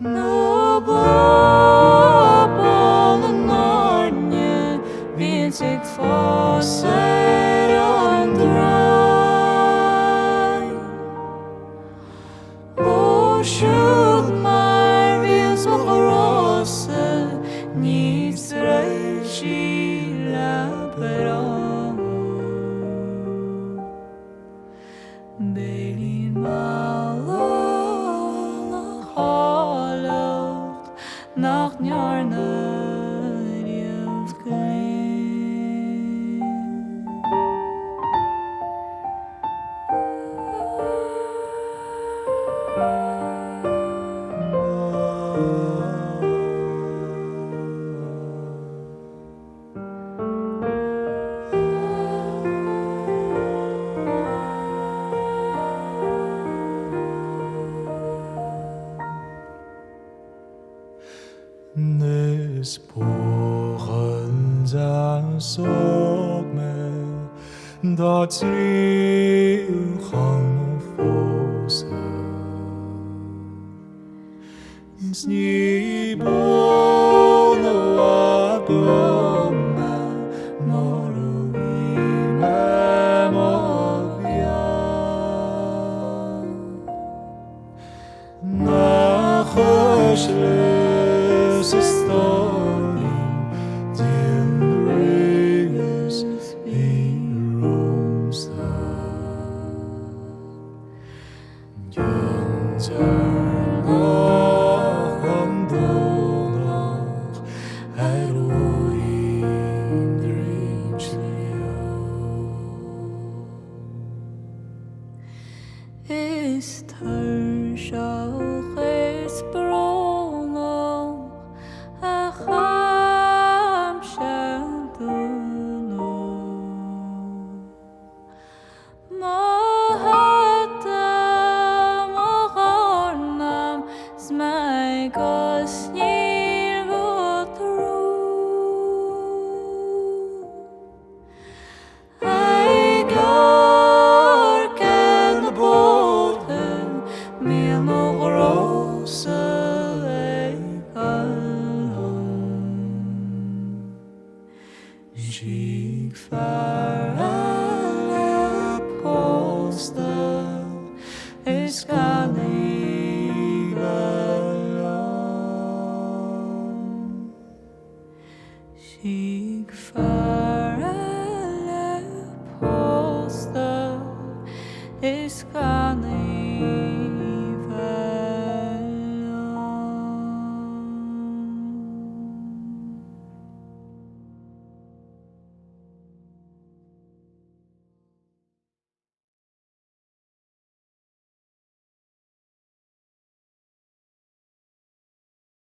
No bobl yn orne, fi'n sig ffoser o'n draen. O siwg mae'r fi'n smwch o rosa, nid srau si laber o'n. Beilin malol nach holocht, nach njarna rjevt glin. Nes bogen za sok me dat zriel gang fose sni bono aboma moro vime movia na khoshle Story, den reges in Rosa. Jönter noch am Donach, in Drinchio. Is Tershach is Sky